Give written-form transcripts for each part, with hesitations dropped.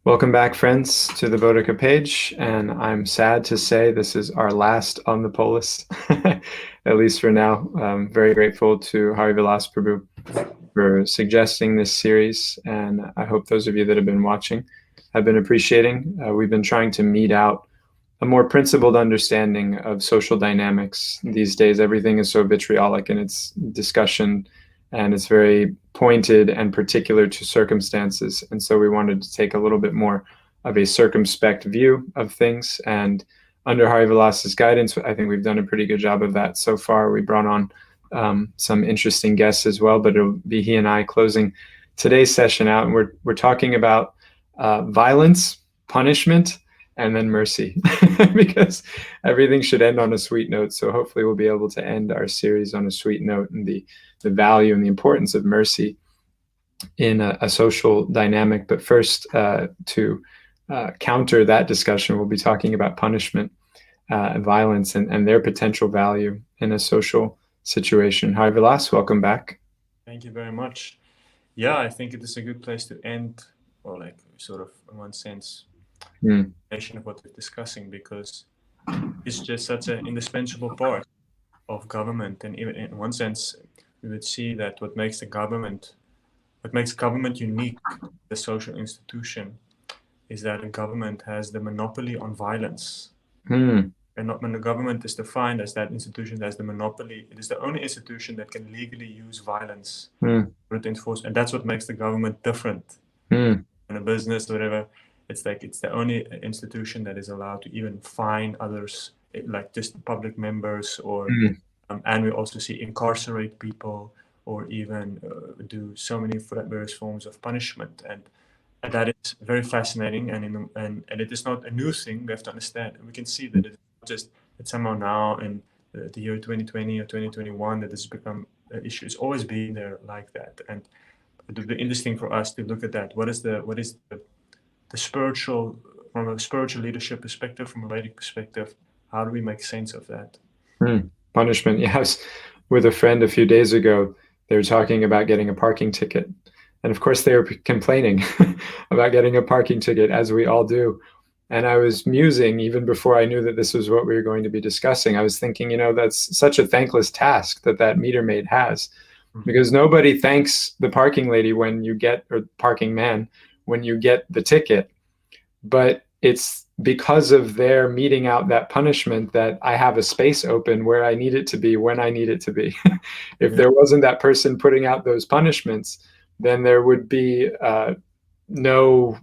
Welcome back, friends, to the Boudica page, and I'm sad to say this is our last on the Polis, at least for now. I'm very grateful to Hari Vilas Prabhu for suggesting this series, and I hope those of you that have been watching have been appreciating. We've been trying to mete out a more principled understanding of social dynamics. These days, everything is so vitriolic in its discussion, and it's very pointed and particular to circumstances. And so we wanted to take a little bit more of a circumspect view of things. And under Hari Vilas's guidance, I think we've done a pretty good job of that so far. We brought on some interesting guests as well, but it'll be he and I closing today's session out. And we're talking about violence, punishment, and then mercy, because everything should end on a sweet note. So hopefully we'll be able to end our series on a sweet note, and the value and the importance of mercy in a social dynamic. But first, to counter that discussion, we'll be talking about punishment and violence and their potential value in a social situation. Hari Vilas, welcome back. Thank you very much. Yeah, I think it is a good place to end, or like sort of in one sense, of what we're discussing, because it's just such an indispensable part of government. And even in one sense, we would see that what makes government unique, the social institution, is that a government has the monopoly on violence. And not when the government is defined as that institution that has the monopoly, it is the only institution that can legally use violence to enforce. And that's what makes the government different. In a business, whatever, it's like it's the only institution that is allowed to even fine others, like just public members, or and we also see incarcerate people, or even do so many various forms of punishment. And that is very fascinating, and it is not a new thing. We have to understand, and we can see that it's somehow now in the year 2020 or 2021 that has become an issue. It's always been there like that, and it would be interesting for us to look at that. What is the spiritual, from a spiritual leadership perspective, from a Vedic perspective, how do we make sense of that? Punishment. Yes, with a friend a few days ago, they were talking about getting a parking ticket. And of course, they were complaining about getting a parking ticket, as we all do. And I was musing, even before I knew that this was what we were going to be discussing, I was thinking, that's such a thankless task that meter maid has, because nobody thanks the parking lady when you get, or parking man, when you get the ticket. But it's because of their meting out that punishment that I have a space open where I need it to be, when I need it to be. If there wasn't that person putting out those punishments, then there would be no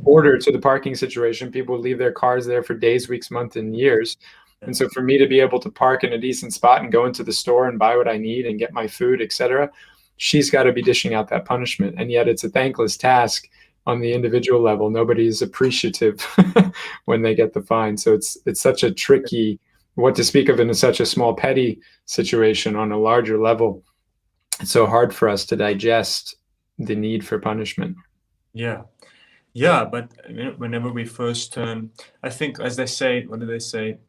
order to the parking situation. People would leave their cars there for days, weeks, months, and years. And so for me to be able to park in a decent spot and go into the store and buy what I need and get my food, etc., she's got to be dishing out that punishment. And yet it's a thankless task on the individual level. Nobody's appreciative when they get the fine. So it's such a tricky, what to speak of in such a small petty situation. On a larger level, it's so hard for us to digest the need for punishment. Yeah, but whenever we first turn, I think, as they say, what do they say?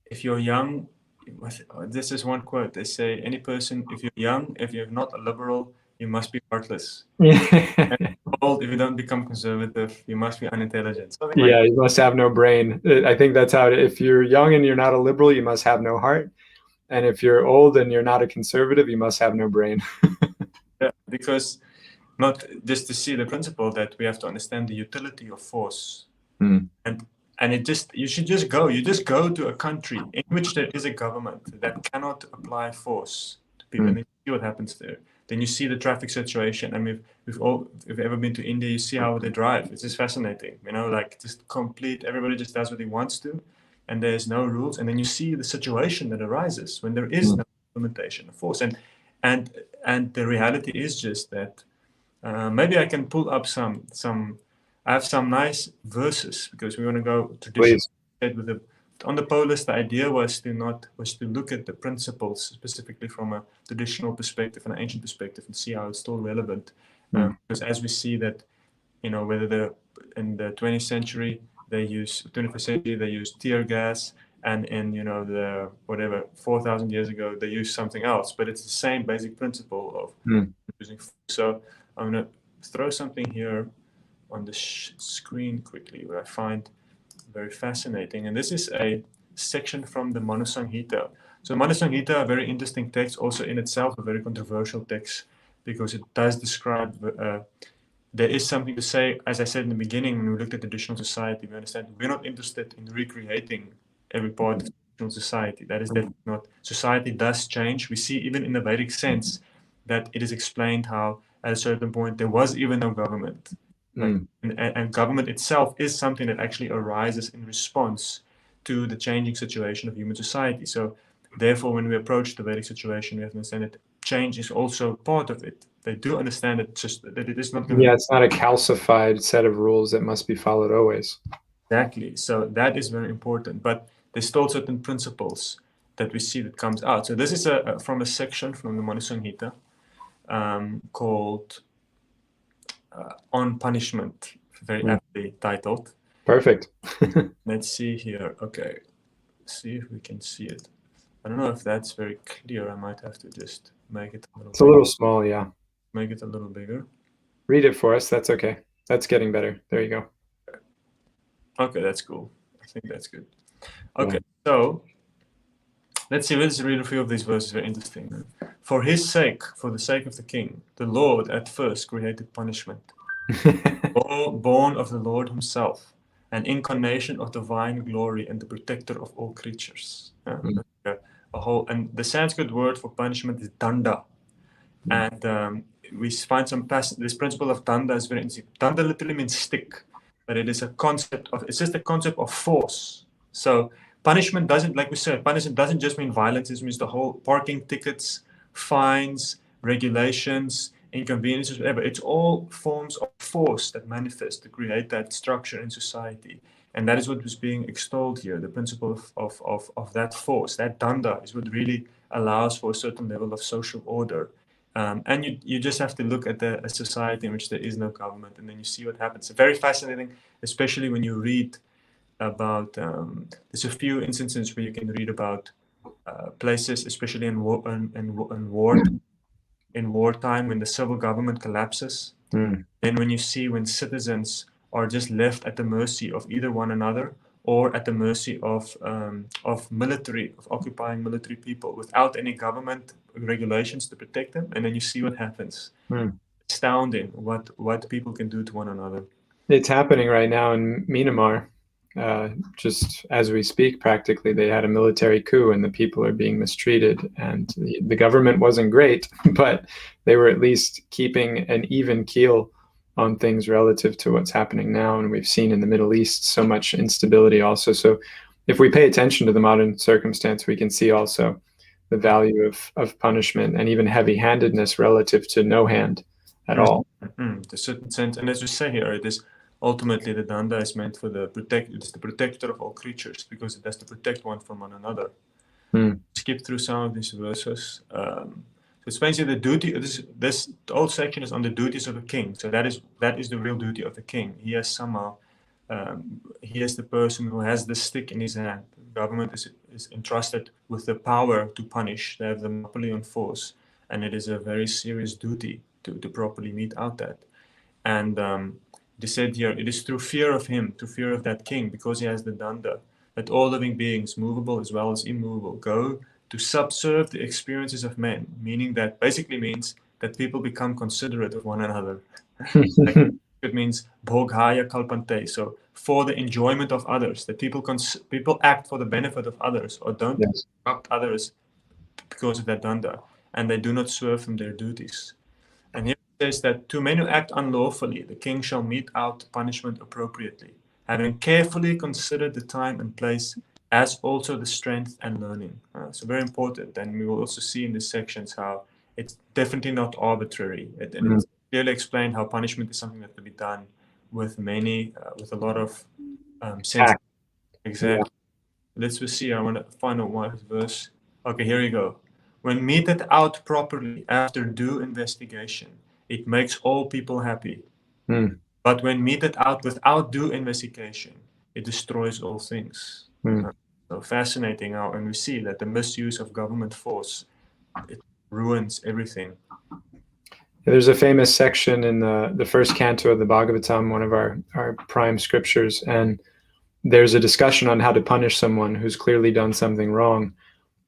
If you're young, this is one quote. They say, any person, if you're young, if you're not a liberal, you must be heartless. And old, if you don't become conservative, you must be unintelligent. You must have no brain. I think that's how if you're young and you're not a liberal, you must have no heart. And if you're old and you're not a conservative, you must have no brain. Yeah, because not just to see the principle that we have to understand the utility of force. And you should just go. You just go to a country in which there is a government that cannot apply force to people, and you see what happens there. Then you see the traffic situation. I mean, if you've ever been to India, you see how they drive. It's just fascinating, like just complete. Everybody just does what he wants to, and there's no rules. And then you see the situation that arises when there is no implementation of force. And the reality is just that. Maybe I can pull up some. I have some nice verses, because we want to go traditionally with on the Polis. The idea was to look at the principles specifically from a traditional perspective and an ancient perspective, and see how it's still relevant. Because as we see that, whether in the 20th century they use 21st century they use tear gas, and in the 4,000 years ago they used something else, but it's the same basic principle of using. So I'm going to throw something here on the screen quickly, what I find very fascinating. And this is a section from the Manosamhita. So Manosamhita, a very interesting text, also in itself a very controversial text, because it does describe, there is something to say, as I said in the beginning, when we looked at traditional society, we understand we're not interested in recreating every part of traditional society. That is definitely not. Society does change. We see even in the Vedic sense that it is explained how at a certain point there was even no government. And government itself is something that actually arises in response to the changing situation of human society. So therefore, when we approach the Vedic situation, we have to understand that change is also part of it. They do understand that it is not going to... Yeah, it's not a calcified set of rules that must be followed always. Exactly. So that is very important. But there's still certain principles that we see that comes out. So this is from a section from the Manosamhita called On Punishment, very aptly titled. Perfect. Let's see here. Okay, see if we can see it. I don't know if that's very clear. I might have to just make it a little. It's a little small, yeah. Make it a little bigger. Read it for us. That's okay. That's getting better. There you go. Okay, that's cool. I think that's good. Okay, so let's see. Let's read a few of these verses. Very interesting. For his sake, for the sake of the king, the Lord at first created punishment. Born of the Lord himself, an incarnation of divine glory and the protector of all creatures. And the Sanskrit word for punishment is danda. And we find this principle of danda is very interesting. Danda literally means stick, but it is a concept of, it's just a concept of force. So punishment doesn't, like we said, punishment doesn't just mean violence. It means the whole parking tickets, fines, regulations, inconveniences, whatever. It's all forms of force that manifest to create that structure in society. And that is what was being extolled here. The principle of that force, that danda, is what really allows for a certain level of social order. And you just have to look at a society in which there is no government, and then you see what happens. It's very fascinating, especially when you read about, there's a few instances where you can read about places, especially in wartime, when the civil government collapses. Then when you see when citizens are just left at the mercy of either one another or at the mercy of occupying military people without any government regulations to protect them, and then you see what happens. Astounding what people can do to one another. It's happening right now in Myanmar. Just as we speak, practically, they had a military coup and the people are being mistreated. And the government wasn't great, but they were at least keeping an even keel on things relative to what's happening now. And we've seen in the Middle East so much instability also. So if we pay attention to the modern circumstance, we can see also the value of punishment and even heavy-handedness relative to no hand at all. To a certain sense. And as we say here, it is ultimately the danda is meant for it is the protector of all creatures, because it has to protect one from one another. Skip through some of these verses. So it's basically the duty. This whole section is on the duties of a king. So that is the real duty of the king. He has somehow, he is the person who has the stick in his hand. The government is entrusted with the power to punish. They have the monopoly on force, and it is a very serious duty to properly mete out that. And they said here, it is through fear of him, through fear of that king, because he has the danda, that all living beings, movable as well as immovable, go to subserve the experiences of men, meaning that basically means that people become considerate of one another. It means bhoghaya kalpante, so for the enjoyment of others, that people act for the benefit of others, or don't corrupt others because of that danda, and they do not swerve from their duties. And here it says that to men who act unlawfully, the king shall mete out punishment appropriately, having carefully considered the time and place, as also the strength and learning. So very important. And we will also see in these sections how it's definitely not arbitrary. It's clearly explained how punishment is something that can be done with with a lot of sense. Exactly. Let's see. I want to find out one verse. Okay, here you go. When meted out properly after due investigation, it makes all people happy. But when meted out without due investigation, it destroys all things. So fascinating how, and we see that the misuse of government force, it ruins everything. There's a famous section in the first canto of the Bhagavatam, one of our prime scriptures, and there's a discussion on how to punish someone who's clearly done something wrong.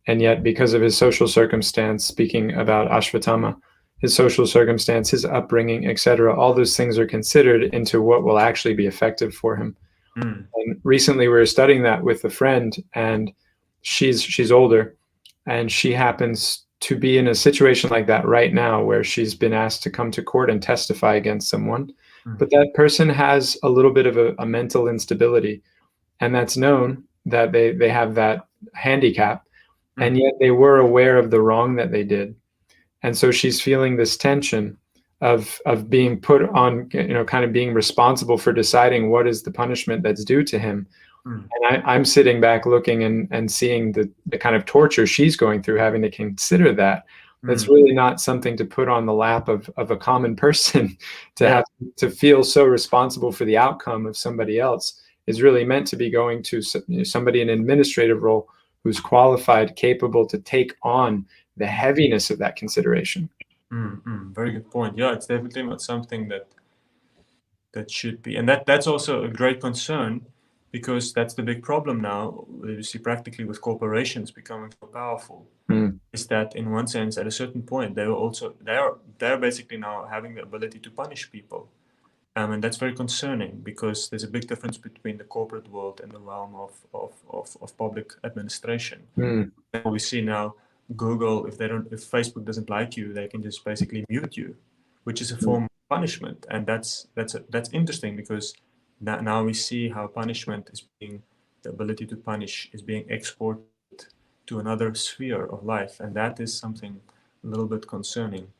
And yet, because of his social circumstance, speaking about Ashvatthama, his social circumstance, his upbringing, etc., all those things are considered into what will actually be effective for him. And recently we were studying that with a friend, and she's older, and she happens to be in a situation like that right now, where she's been asked to come to court and testify against someone. But that person has a little bit of a mental instability, and that's known that they have that handicap. And yet they were aware of the wrong that they did. And so she's feeling this tension of being put on, kind of being responsible for deciding what is the punishment that's due to him. And I'm sitting back looking and seeing the kind of torture she's going through, having to consider that. That's really not something to put on the lap of a common person. To have to feel so responsible for the outcome of somebody else is really meant to be going to somebody in an administrative role who's qualified, capable to take on the heaviness of that consideration. Very good point. Yeah, it's definitely not something that should be, and that's also a great concern, because that's the big problem now. You see practically with corporations becoming so powerful, is that in one sense, at a certain point, they're basically now having the ability to punish people. And that's very concerning, because there's a big difference between the corporate world and the realm of public administration. We see now Google, if Facebook doesn't like you, they can just basically mute you, which is a form of punishment. And that's interesting, because now we see how punishment the ability to punish is being exported to another sphere of life, and that is something a little bit concerning.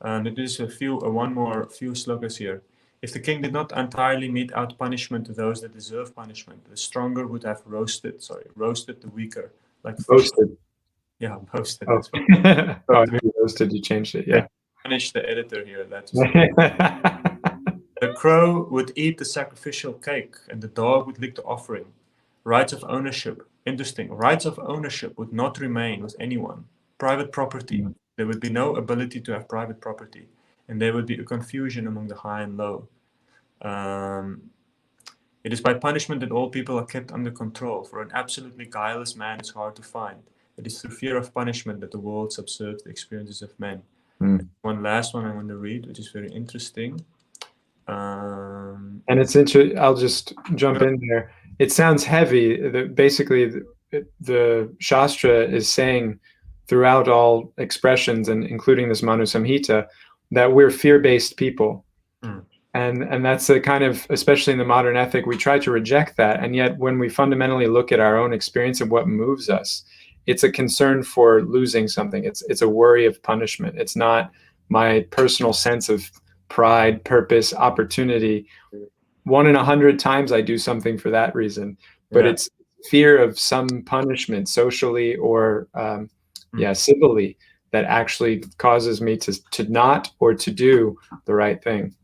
And it is one more few slokas here. If the king did not entirely mete out punishment to those that deserve punishment, the stronger would have roasted the weaker, like roasted. Yeah, roasted. Oh, roasted. You changed it. Yeah. Punish the editor here. That's the crow would eat the sacrificial cake, and the dog would lick the offering. Rights of ownership. Interesting. Rights of ownership would not remain with anyone. Private property. There would be no ability to have private property. And there would be a confusion among the high and low. It is by punishment that all people are kept under control, for an absolutely guileless man is hard to find. It is through fear of punishment that the world subserves the experiences of men. One last one I want to read, which is very interesting. And it's interesting. I'll just jump in there. It sounds heavy. Basically, the Shastra is saying throughout all expressions, and including this Manu Samhita, that we're fear-based people. And that's a kind of, especially in the modern ethic, we try to reject that. And yet when we fundamentally look at our own experience of what moves us, it's a concern for losing something. It's a worry of punishment. It's not my personal sense of pride, purpose, opportunity. 1 in 100 times I do something for that reason, but it's fear of some punishment socially or civilly that actually causes me to not or to do the right thing.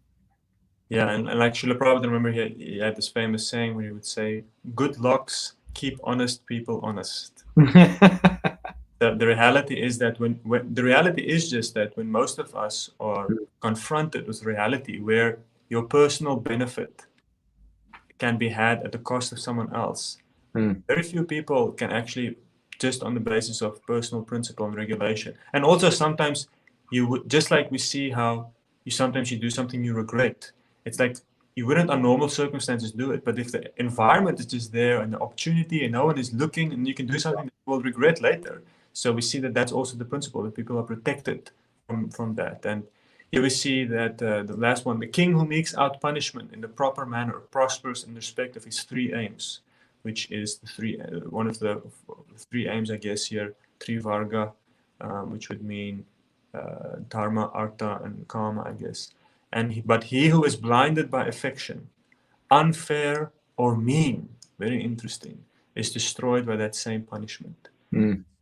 Yeah, and like Srila Prabhupada, remember he had this famous saying where he would say, "Good locks keep honest people honest." The reality is that when the reality is just that when most of us are confronted with reality where your personal benefit can be had at the cost of someone else, very few people can actually, just on the basis of personal principle and regulation. And also sometimes you would, just like we see how sometimes you do something you regret. It's like you wouldn't under normal circumstances do it, but if the environment is just there and the opportunity and no one is looking, and you can do something that you will regret later. So we see that that's also the principle, that people are protected from that. And here we see that the last one, the king who metes out punishment in the proper manner prospers in respect of his 3 aims, which is one of the 3 aims, I guess here, Trivarga, which would mean dharma, artha, and kama, I guess. But he who is blinded by affection, unfair or mean, very interesting, is destroyed by that same punishment.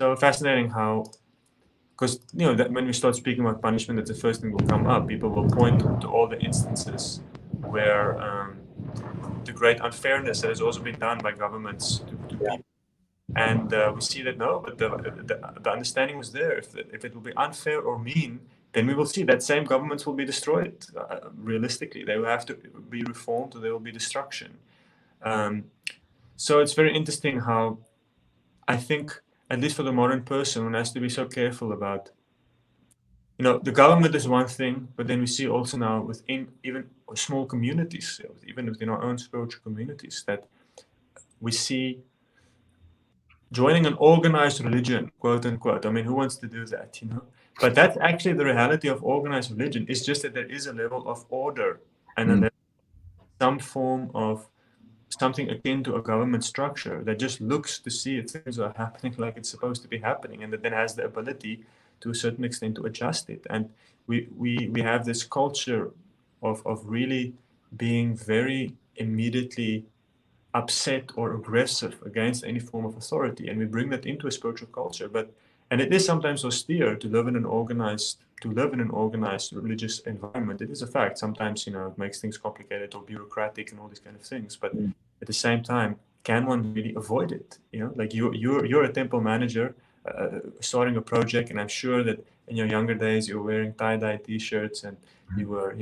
So fascinating how, because that when we start speaking about punishment, that's the first thing will come up. People will point to all the instances where the great unfairness that has also been done by governments to people. And we see that no, but the understanding was there. If it will be unfair or mean, then we will see that same governments will be destroyed. Realistically, they will have to be reformed, or there will be destruction. So it's very interesting how I think, at least for the modern person, one has to be so careful about, the government is one thing, but then we see also now within even small communities, even within our own spiritual communities, that we see joining an organized religion, quote unquote. I mean, who wants to do that, But that's actually the reality of organized religion. It's just that there is a level of order and some form of something akin to a government structure that just looks to see if things are happening like it's supposed to be happening, and that then has the ability to a certain extent to adjust it. And we have this culture of really being very immediately upset or aggressive against any form of authority, and we bring that into a spiritual culture. And it is sometimes austere to live in an organized religious environment. It is a fact. Sometimes it makes things complicated or bureaucratic and all these kind of things. But at the same time, can one really avoid it? Like you're a temple manager starting a project, and I'm sure that in your younger days you were wearing tie-dye T-shirts and you were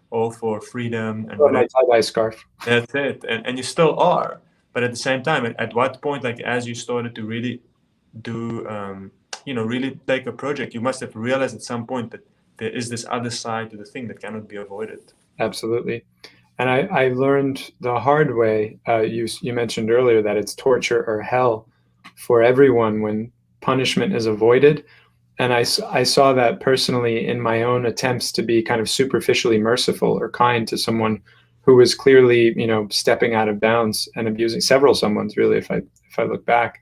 all for freedom and my tie-dye scarf. That's it, and you still are. But at the same time, at what point, like as you started to really do, really take a project, you must have realized at some point that there is this other side to the thing that cannot be avoided. Absolutely. And I learned the hard way. You mentioned earlier that it's torture or hell for everyone when punishment is avoided. And I saw that personally in my own attempts to be kind of superficially merciful or kind to someone who was clearly, stepping out of bounds and abusing someones, really, if I look back.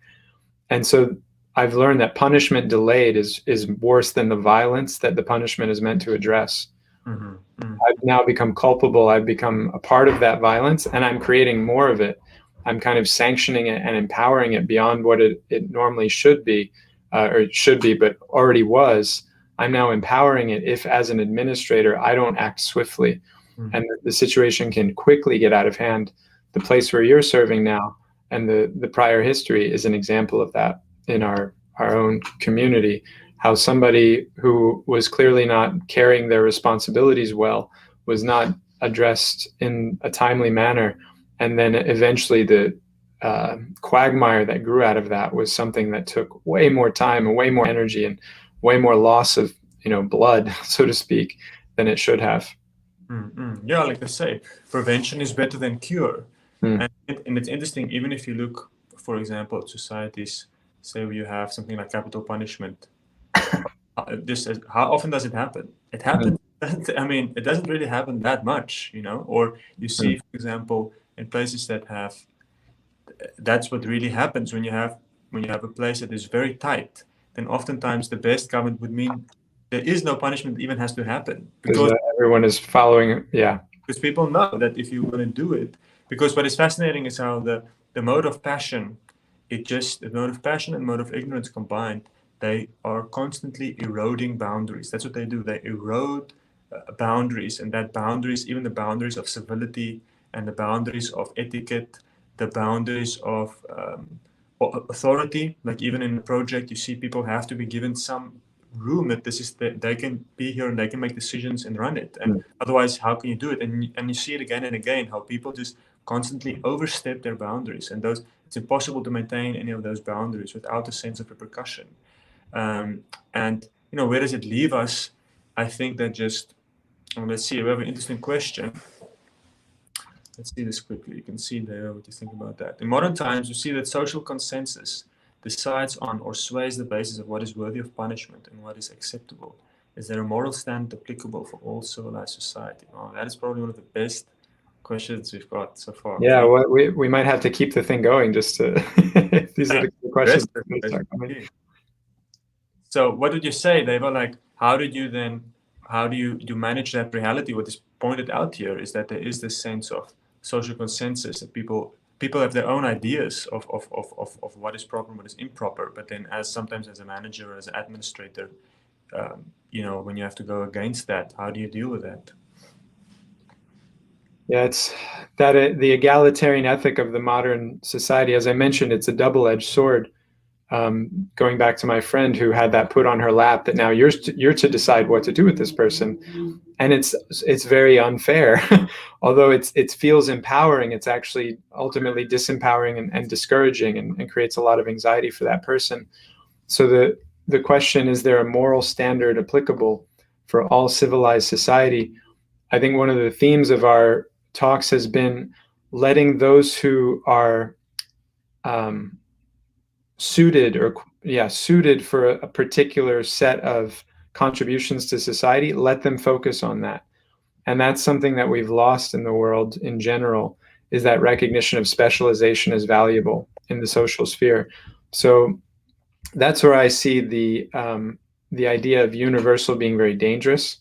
And so I've learned that punishment delayed is worse than the violence that the punishment is meant to address. Mm-hmm. Mm-hmm. I've now become culpable. I've become a part of that violence, and I'm creating more of it. I'm kind of sanctioning it and empowering it beyond what it normally should be, but already was. I'm now empowering it if, as an administrator, I don't act swiftly. Mm-hmm. And the situation can quickly get out of hand. The place where you're serving now and the prior history is an example of that in our own community. How somebody who was clearly not carrying their responsibilities well was not addressed in a timely manner. And then eventually the quagmire that grew out of that was something that took way more time and way more energy and way more loss of, blood, so to speak, than it should have. Mm-hmm. Yeah, like I say, prevention is better than cure. And it's interesting, even if you look, for example, at societies, say you have something like capital punishment, how often does it happen? It happens. It doesn't really happen that much, Or you see, for example, in places that have, that's what really happens when you have a place that is very tight. Then oftentimes the best government would mean there is no punishment that even has to happen because everyone is following. Yeah, because people know that if you're going to do it, because what is fascinating is how the mode of passion, the mode of passion and mode of ignorance combined, they are constantly eroding boundaries. That's what they do. They erode boundaries, and that boundaries, even the boundaries of civility and the boundaries of etiquette, the boundaries of authority. Like even in a project, you see people have to be given some room that they can be here and they can make decisions and run it. And otherwise, how can you do it? And you see it again and again, how people just constantly overstep their boundaries, and it's impossible to maintain any of those boundaries without a sense of repercussion. And where does it leave us? I think that let's see, we have an interesting question. Let's see this quickly. You can see there what you think about that. In modern times, you see that social consensus decides on or sways the basis of what is worthy of punishment and what is acceptable. Is there a moral standard applicable for all civilized society? Well, that is probably one of the best questions we've got so far. Yeah, well, we might have to keep the thing going just to. These are the questions. So, what did you say? They were like, how do you manage that reality? What is pointed out here is that there is this sense of social consensus that people have their own ideas of what is proper and what is improper. But then, sometimes as a manager or as an administrator, when you have to go against that, how do you deal with that? Yeah, it's that the egalitarian ethic of the modern society. As I mentioned, it's a double-edged sword. going back to my friend who had that put on her lap, that now you're to decide what to do with this person, and it's very unfair. Although it feels empowering, it's actually ultimately disempowering and discouraging, and creates a lot of anxiety for that person. So the question, is there a moral standard applicable for all civilized society? I think one of the themes of our talks has been letting those who are suited for a particular set of contributions to society, let them focus on that. And that's something that we've lost in the world in general, is that recognition of specialization as valuable in the social sphere. So that's where I see the idea of universal being very dangerous.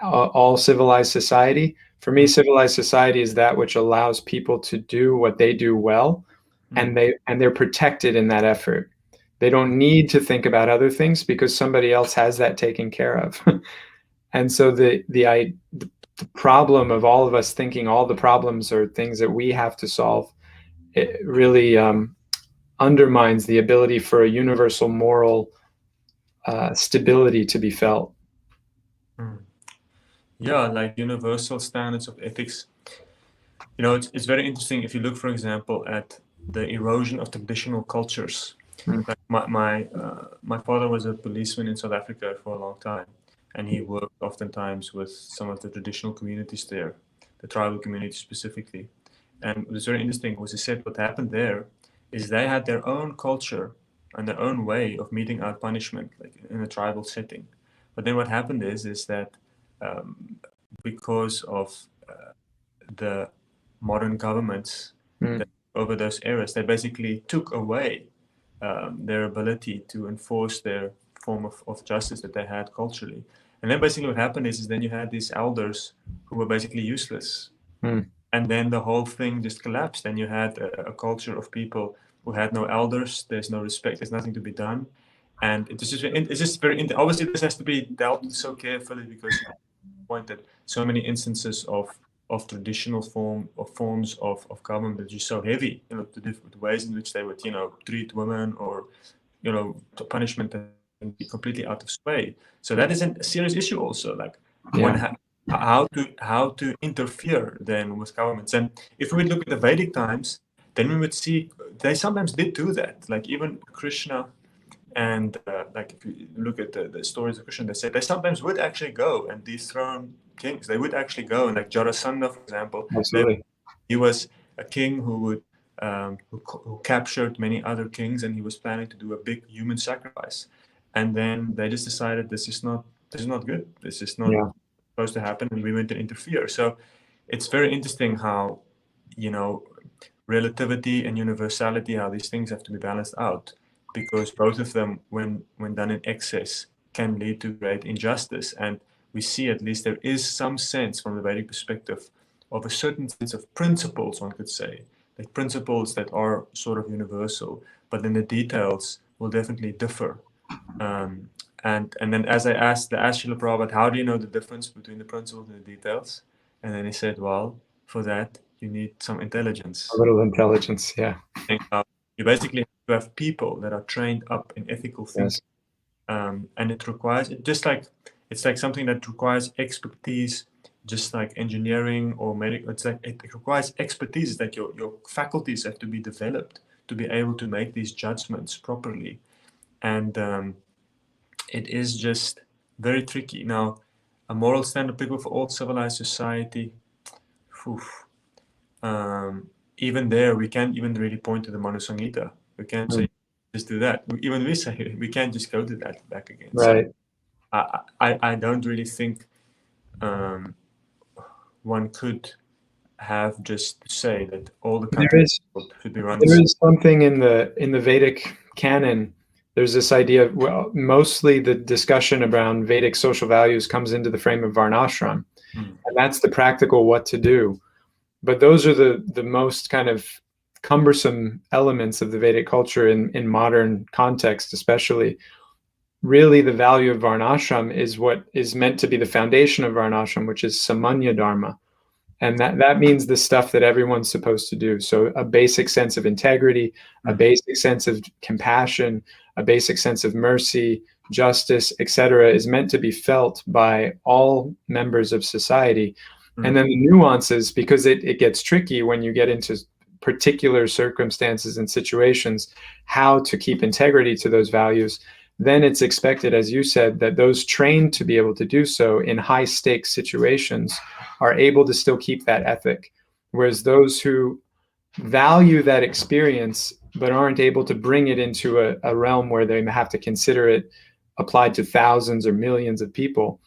All civilized society, for me, civilized society is that which allows people to do what they do well, and they're protected in that effort. They don't need to think about other things because somebody else has that taken care of. And so the problem of all of us thinking all the problems are things that we have to solve, it really undermines the ability for a universal moral stability to be felt. Yeah, like universal standards of ethics. You know, it's very interesting if you look, for example, at the erosion of traditional cultures. Like my father was a policeman in South Africa for a long time, and he worked oftentimes with some of the traditional communities there, the tribal community specifically. And it was very interesting was he said what happened there is they had their own culture and their own way of meting out punishment, like in a tribal setting. But then what happened is that because of the modern governments that over those areas, they basically took away their ability to enforce their form of justice that they had culturally. And then basically what happened is then you had these elders who were basically useless. And then the whole thing just collapsed. And you had a culture of people who had no elders. There's no respect. There's nothing to be done. And it's just very, obviously this has to be dealt with so carefully, because you pointed so many instances of traditional forms of government that are so heavy, you know, to different ways in which they would, you know, treat women, or, you know, punishment and be completely out of sway. So that is a serious issue also, like how to interfere then with governments. And if we look at the Vedic times, then we would see they sometimes did do that. Like even Krishna, and like if you look at the stories of Krishna, they said they sometimes would actually go and dethrone kings. They would actually go, and like Jarasandha, for example, he was a king who would who captured many other kings, and he was planning to do a big human sacrifice. And then they just decided this is not good. This is not supposed to happen, and we went to interfere. So it's very interesting how, you know, relativity and universality, how these things have to be balanced out, because both of them, when done in excess, can lead to great injustice. And we see, at least there is some sense from the Vedic perspective of a certain sense of principles, one could say, like principles that are sort of universal, but then the details will definitely differ. And then as I asked Srila Prabhupada, how do you know the difference between the principles and the details? And then he said, well, for that, you need some intelligence. A little intelligence, yeah. You basically have to have people that are trained up in ethical thinking. And it requires, it's like something that requires expertise, just like engineering or medical. It's like it requires expertise. It's like your faculties have to be developed to be able to make these judgments properly. And it is just very tricky. Now, a moral standard applicable for all civilized society, even there, we can't even really point to the Manu Samhita. We can't say, just do that. Even we say, we can't just go to that back again. Right. So I don't really think one could have just to say that all the countries should be run. There is something in the Vedic canon. There's this idea of, well, mostly the discussion around Vedic social values comes into the frame of varnashram, and that's the practical what to do. But those are the most kind of cumbersome elements of the Vedic culture in modern context, especially. Really, the value of varnashram is what is meant to be the foundation of varnashram, which is samanya dharma. And that means the stuff that everyone's supposed to do. So a basic sense of integrity, a basic sense of compassion, a basic sense of mercy, justice, etc., is meant to be felt by all members of society. And then the nuances, because it gets tricky when you get into particular circumstances and situations, how to keep integrity to those values, then it's expected, as you said, that those trained to be able to do so in high stakes situations are able to still keep that ethic. Whereas those who value that experience but aren't able to bring it into a realm where they have to consider it applied to thousands or millions of people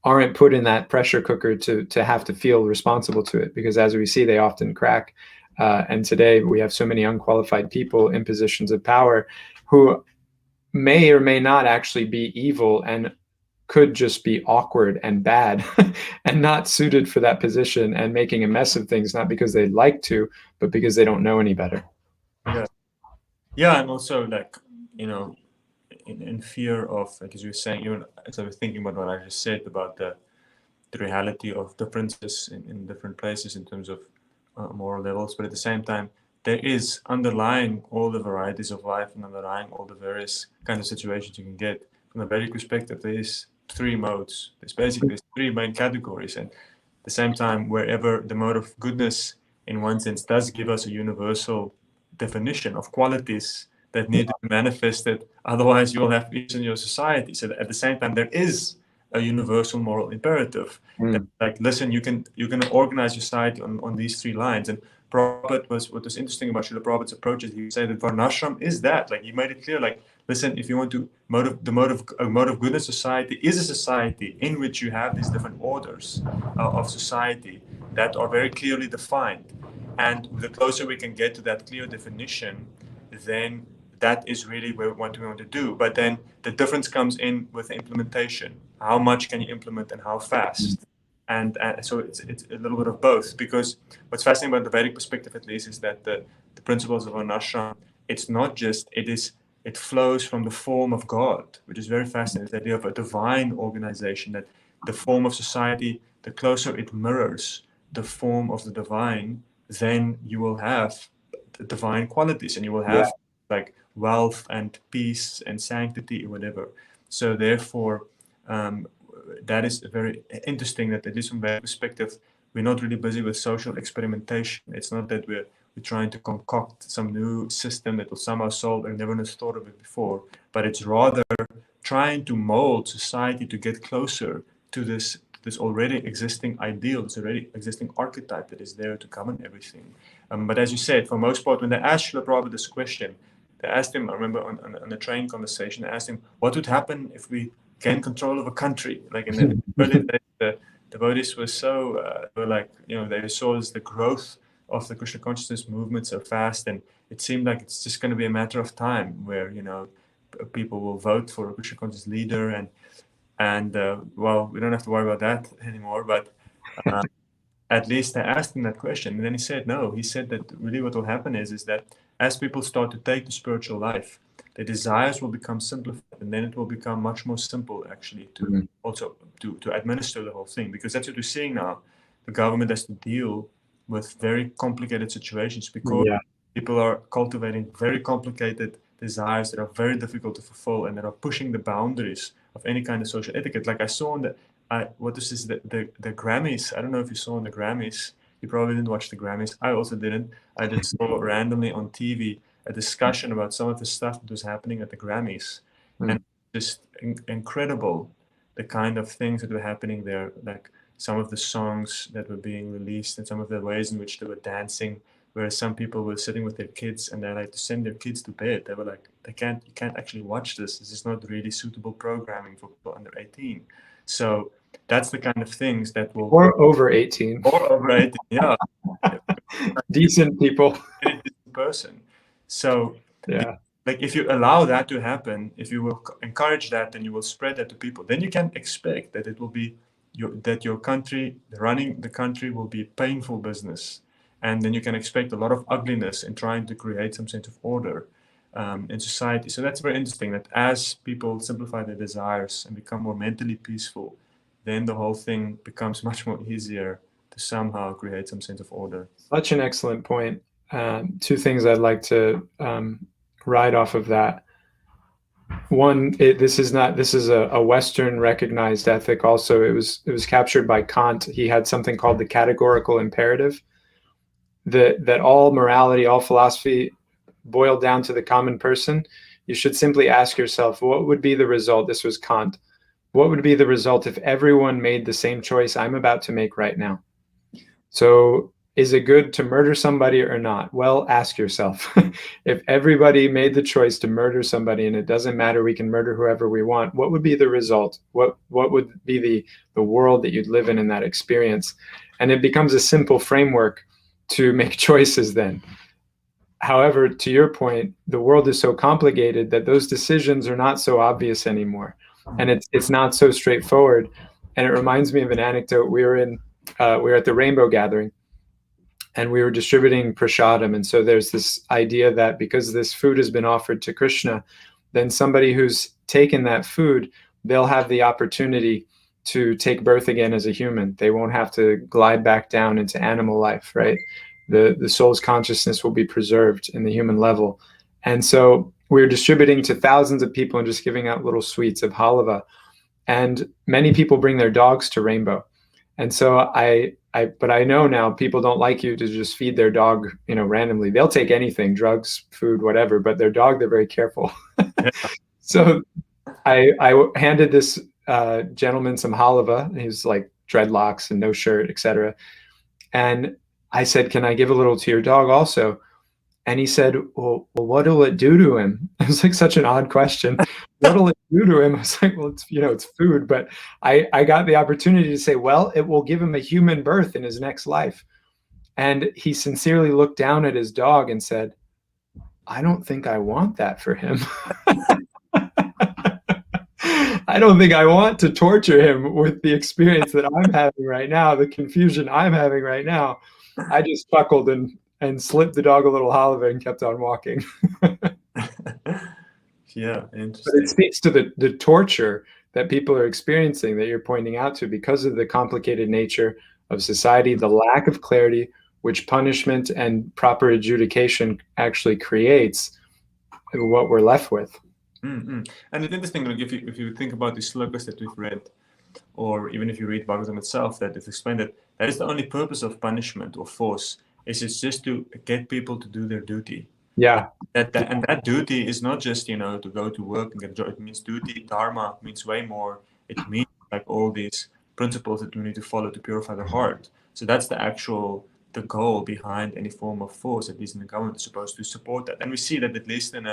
aren't put in that pressure cooker to have to feel responsible to it, because as we see, they often crack. And today we have so many unqualified people in positions of power who may or may not actually be evil and could just be awkward and bad and not suited for that position and making a mess of things, not because they'd like to, but because they don't know any better. Yeah, and also, like, you know, in fear of, like, as you were saying, even as I was thinking about what I just said about the reality of differences in different places in terms of moral levels, but at the same time, there is underlying all the varieties of life and underlying all the various kinds of situations you can get. From the Vedic perspective, there is three modes. There's three main categories, and at the same time, wherever the mode of goodness, in one sense, does give us a universal definition of qualities that need to be manifested, otherwise you will have peace in your society. So at the same time, there is a universal moral imperative. That, like, listen, you can organize your society on these three lines. And Prabhupada what was interesting about Srila Prabhupada's approach is he said that Varnashram is that. Like, he made it clear, like, listen, if you want to a mode of goodness society is a society in which you have these different orders of society that are very clearly defined. And the closer we can get to that clear definition, then that is really what we want to do. But then the difference comes in with the implementation. How much can you implement and how fast? And so it's a little bit of both, because what's fascinating about the Vedic perspective, at least, is that the principles of Varnashram, it's not just, it flows from the form of God, which is very fascinating. The idea of a divine organization, that the form of society, the closer it mirrors the form of the divine, then you will have the divine qualities, and you will have like wealth and peace and sanctity or whatever. So therefore, that is very interesting, that at least from that perspective, we're not really busy with social experimentation. It's not that we're trying to concoct some new system that will somehow solve, and never thought of it before, but it's rather trying to mold society to get closer to this already existing ideal, this already existing archetype that is there to govern everything. But as you said, for most part, when they asked Srila Prabhupada this question, they asked him, I remember on the train conversation, they asked him, what would happen if we gain control of a country? Like, in the early days, the devotees were so, were like, you know, they saw as the growth of the Krishna consciousness movement so fast, and it seemed like it's just going to be a matter of time where, you know, people will vote for a Krishna conscious leader, and well, we don't have to worry about that anymore. But at least I asked him that question, and then he said no. He said that really what will happen is that as people start to take the spiritual life, their desires will become simplified, and then it will become much more simple, actually, to also to administer the whole thing, because that's what we're seeing now. The government has to deal with very complicated situations because people are cultivating very complicated desires that are very difficult to fulfill, and that are pushing the boundaries of any kind of social etiquette. Like I saw on the what this is the Grammys. I don't know if you saw on the Grammys. You probably didn't watch the Grammys. I also didn't. I just saw randomly on TV a discussion about some of the stuff that was happening at the Grammys, and just incredible, the kind of things that were happening there. Like some of the songs that were being released and some of the ways in which they were dancing, whereas some people were sitting with their kids and they like to send their kids to bed. They were like, you can't actually watch this. This is not really suitable programming for people under 18. So that's the kind of things that will... Or over 18. Or over 18, yeah. Decent people. Very decent person. So, yeah. Like, if you allow that to happen, if you will encourage that and you will spread that to people, then you can expect that it will be your country, running the country, will be a painful business. And then you can expect a lot of ugliness in trying to create some sense of order in society. So that's very interesting, that as people simplify their desires and become more mentally peaceful, then the whole thing becomes much more easier somehow create some sense of order. Such an excellent point. Two things I'd like to ride off of that. One, this is a Western recognized ethic. Also, it was captured by Kant. He had something called the categorical imperative. That all morality, all philosophy, boiled down to the common person. You should simply ask yourself, what would be the result? This was Kant. What would be the result if everyone made the same choice I'm about to make right now? So is it good to murder somebody or not? Well, ask yourself. If everybody made the choice to murder somebody, and it doesn't matter, we can murder whoever we want, what would be the result? What would be the world that you'd live in that experience? And it becomes a simple framework to make choices then. However, to your point, the world is so complicated that those decisions are not so obvious anymore. And it's not so straightforward. And it reminds me of an anecdote. We were at the Rainbow Gathering, and we were distributing prasadam. And so there's this idea that because this food has been offered to Krishna, then somebody who's taken that food, they'll have the opportunity to take birth again as a human. They won't have to glide back down into animal life, right? The soul's consciousness will be preserved in the human level. And so we're distributing to thousands of people and just giving out little sweets of halava. And many people bring their dogs to Rainbow. And so but I know now people don't like you to just feed their dog, randomly. They'll take anything, drugs, food, whatever, but their dog, they're very careful. So I handed this gentleman some halava. He was like dreadlocks and no shirt, etc. And I said, can I give a little to your dog also? And he said, well, what will it do to him? It was like such an odd question. What will it do to him? I was like, well, it's food. But I got the opportunity to say, well, it will give him a human birth in his next life. And he sincerely looked down at his dog and said, I don't think I want that for him. I don't think I want to torture him with the experience that I'm having right now, the confusion I'm having right now. I just chuckled and slipped the dog a little halava and kept on walking. Yeah, interesting. But it speaks to the torture that people are experiencing that you're pointing out to because of the complicated nature of society, the lack of clarity, which punishment and proper adjudication actually creates, what we're left with. Mm-hmm. And it's interesting, like if you think about the slokas that we've read, or even if you read Bhagavatam itself, that it's explained that is the only purpose of punishment or force, is it's just to get people to do their duty. Yeah. And that duty is not just, to go to work and get a job. It means duty, dharma means way more. It means like all these principles that we need to follow to purify the heart. So that's the goal behind any form of force, at least in the government, is supposed to support that. And we see that at least in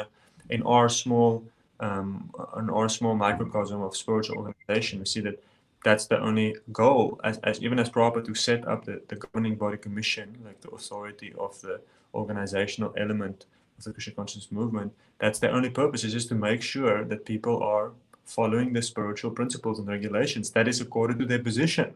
our small microcosm of spiritual organization, we see that that's the only goal, even as Prabhupada, to set up the governing body commission, like the authority of the organizational element of the Krishna consciousness movement. That's their only purpose, is just to make sure that people are following the spiritual principles and regulations that is according to their position.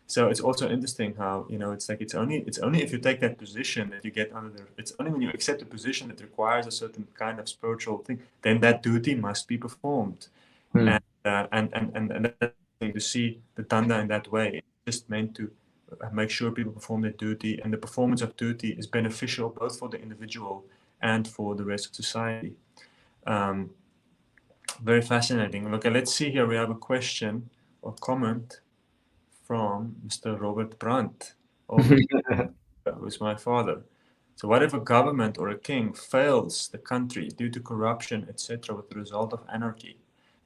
So it's also interesting how, it's like it's only if you take that position that you get under it's only when you accept a position that requires a certain kind of spiritual thing, then that duty must be performed. And to see the Tanda in that way, it's just meant to make sure people perform their duty, and the performance of duty is beneficial both for the individual and for the rest of society. Very fascinating. Okay, let's see here. We have a question or comment from Mr. Robert Brandt, who's my father. So what if a government or a king fails the country due to corruption, etc., with the result of anarchy?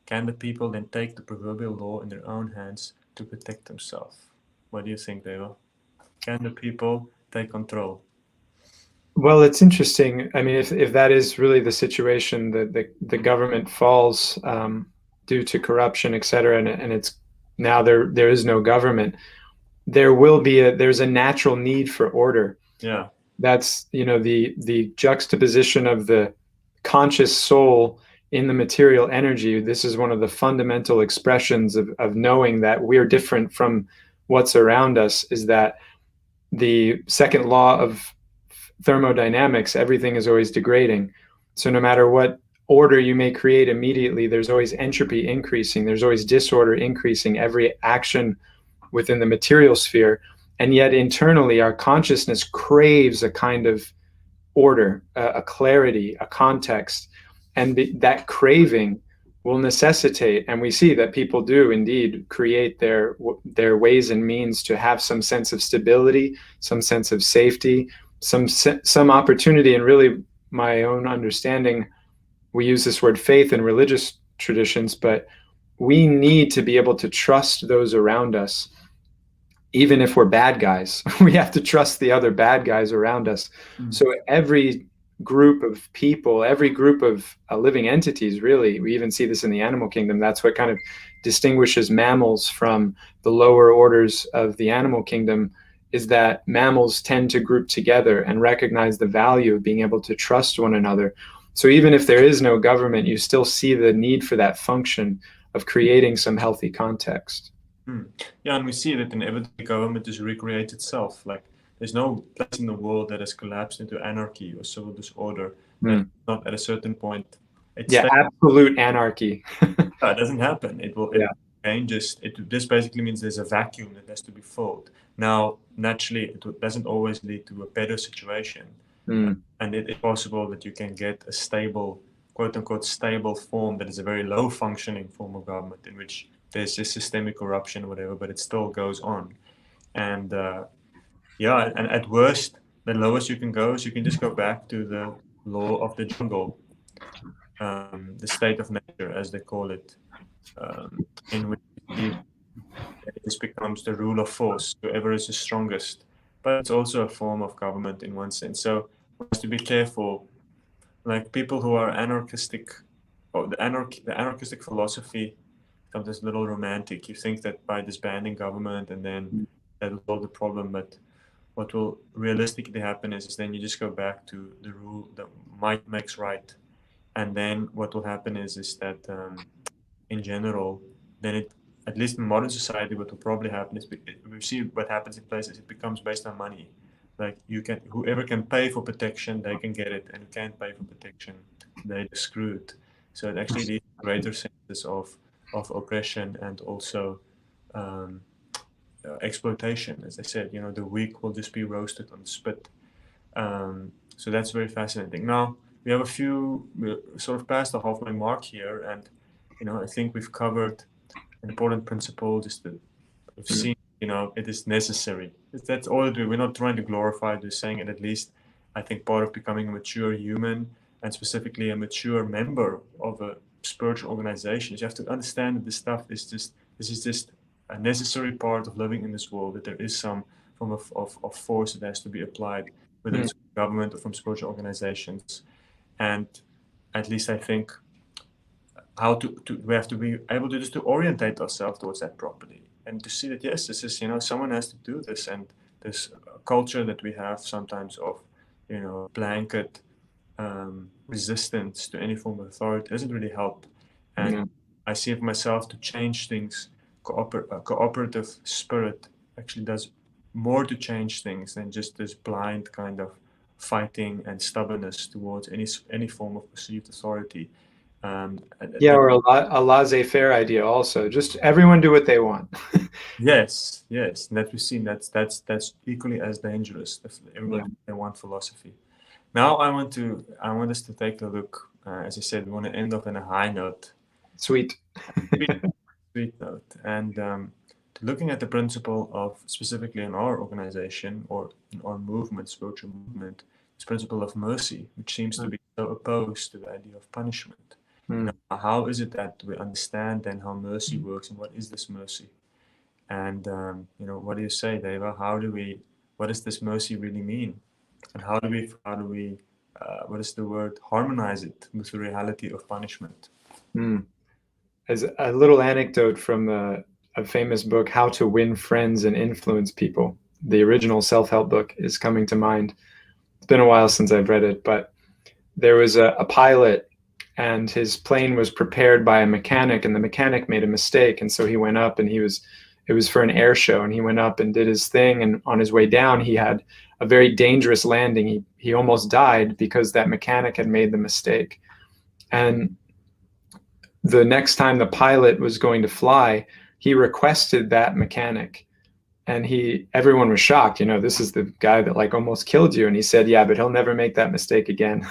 Can the people then take the proverbial law in their own hands to protect themselves? What do you think, Deva? Can the people take control? Well, it's interesting. I mean, if that is really the situation, that the government falls due to corruption, etc., and it's now there is no government, there's a natural need for order. Yeah. That's, the juxtaposition of the conscious soul in the material energy. This is one of the fundamental expressions of knowing that we're different from what's around us, is that the second law of thermodynamics, everything is always degrading. So no matter what order you may create immediately, there's always entropy increasing, there's always disorder increasing. Every action within the material sphere And yet internally, our consciousness craves a kind of order, a clarity, a context. And that craving will necessitate, and we see that people do indeed create their ways and means to have some sense of stability, some sense of safety, some opportunity. And really, my own understanding, we use this word faith in religious traditions, but we need to be able to trust those around us. Even if we're bad guys, we have to trust the other bad guys around us. So every group of people, every group of living entities, really, we even see this in the animal kingdom. That's what kind of distinguishes mammals from the lower orders of the animal kingdom, is that mammals tend to group together and recognize the value of being able to trust one another. So even if there is no government, you still see the need for that function of creating some healthy context. Yeah, and we see that inevitably government is recreate itself. Like, there's no place in the world that has collapsed into anarchy or civil disorder. That not at a certain point. Absolute anarchy. It doesn't happen. It will. It changes. This basically means there's a vacuum that has to be filled. Now, naturally, it doesn't always lead to a better situation, and it is possible that you can get a stable, quote unquote, stable form that is a very low functioning form of government in which there's just systemic corruption or whatever, but it still goes on. And and at worst, the lowest you can go is you can just go back to the law of the jungle, the state of nature, as they call it, in which this becomes the rule of force, whoever is the strongest. But it's also a form of government in one sense. So we have to be careful. Like, people who are anarchistic, or the anarchistic philosophy, sometimes a little romantic. You think that by disbanding government and then that'll solve the problem, but what will realistically happen is then you just go back to the rule that might makes right, and then what will happen is that in general, then at least in modern society, what will probably happen is we see what happens in places. It becomes based on money. Like, whoever can pay for protection, they can get it, and who can't pay for protection, they're screwed. So it actually leads to greater senses of oppression and also exploitation. As I said, the weak will just be roasted on the spit. So that's very fascinating. Now, we're sort of past the halfway mark here, and I think we've covered an important principle, just that we've seen, it is necessary. That's all that we're not trying to glorify, just saying it. At least I think part of becoming a mature human, and specifically a mature member of a spiritual organization, you have to understand that this is just a necessary part of living in this world, that there is some form of force that has to be applied, whether it's from government or from spiritual organizations. And at least I think we have to be able to just to orientate ourselves towards that properly, and to see that, yes, this is, someone has to do this, and this culture that we have sometimes of, blanket resistance to any form of authority doesn't really help. And I see it myself, to change things, cooperative spirit actually does more to change things than just this blind kind of fighting and stubbornness towards any form of perceived authority. Or a laissez-faire idea also. Just everyone do what they want. Yes, and that we've seen, that's equally as dangerous, if everybody they want philosophy. Now I want us to take a look. As I said, we want to end off on a high note. Sweet note. And looking at the principle of, specifically in our organization or in our movement, spiritual movement, this principle of mercy, which seems to be so opposed to the idea of punishment. How is it that we understand then how mercy works, and what is this mercy? And what do you say, Deva? What does this mercy really mean? And how do we what is the word, harmonize it with the reality of punishment? As a little anecdote from a famous book, How to Win Friends and Influence People, the original self-help book, is coming to mind. It's been a while since I've read it, but there was a pilot, and his plane was prepared by a mechanic, and the mechanic made a mistake, and so he went up, and it was for an air show, and he went up and did his thing, and on his way down he had a very dangerous landing. He almost died because that mechanic had made the mistake. And the next time the pilot was going to fly, he requested that mechanic And everyone was shocked, this is the guy that like almost killed you. And he said, yeah, but he'll never make that mistake again.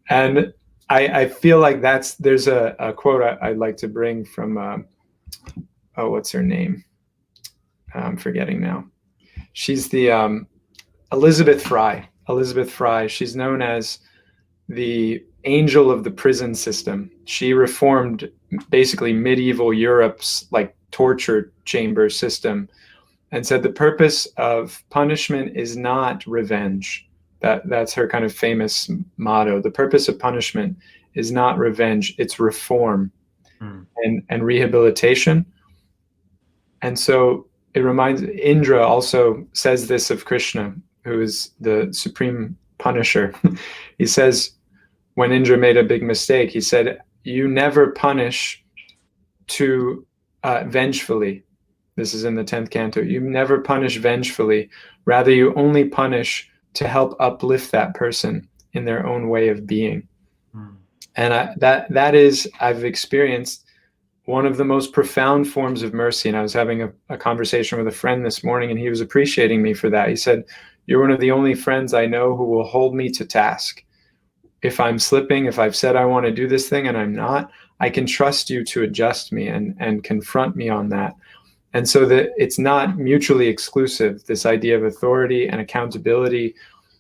And I feel like there's a quote I'd like to bring from, what's her name? I'm forgetting now. She's the Elizabeth Fry. Elizabeth Fry. She's known as the angel of the prison system. She reformed basically medieval Europe's like torture chamber system and said the purpose of punishment is not revenge. That's her kind of famous motto. The purpose of punishment is not revenge, it's reform and rehabilitation. And so it reminds, Indra also says this of Krishna, who is the supreme punisher. He says, when Indra made a big mistake, he said, you never punish to vengefully. This is in the 10th canto. You never punish vengefully. Rather, you only punish to help uplift that person in their own way of being. And that is, I've experienced one of the most profound forms of mercy. And I was having a conversation with a friend this morning, and he was appreciating me for that. He said, you're one of the only friends I know who will hold me to task. If I'm slipping, if I've said I want to do this thing and I'm not, I can trust you to adjust me and confront me on that. And so that it's not mutually exclusive, this idea of authority and accountability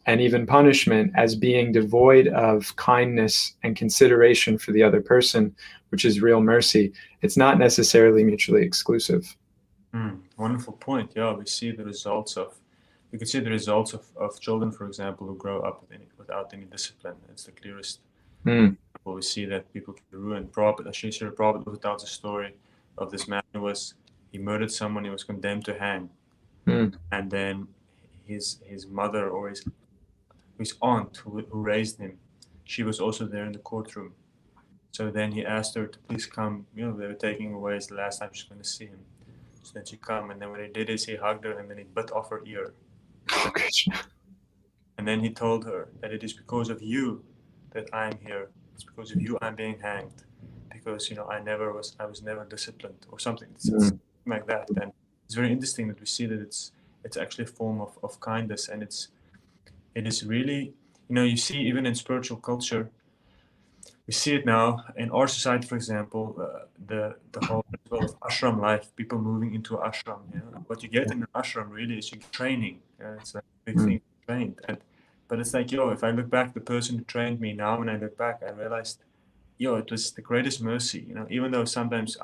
and even punishment as being devoid of kindness and consideration for the other person, which is real mercy. It's not necessarily mutually exclusive. Wonderful point. Yeah, we see the results of, you can see the results of children, for example, who grow up without any discipline. It's the clearest. We see that people can ruin. Prabhupada tells a story of this man he murdered someone, he was condemned to hang. And then his mother or his aunt who raised him, she was also there in the courtroom. So then he asked her to please come. They were taking him away. It's the last time she's going to see him. So then she come, and then what he did is he hugged her and then he bit off her ear. And then he told her that it is because of you that I'm here. It's because of you I'm being hanged. Because I was never disciplined or something like that. And it's very interesting that we see that it's actually a form of kindness, and it is really, you see even in spiritual culture, we see it now in our society, for example, the whole principle of ashram life, people moving into ashram. What you get in an ashram really is you get training. It's like a big thing, trained. But it's like, if I look back, the person who trained me now, when I look back, I realized, it was the greatest mercy. Even though sometimes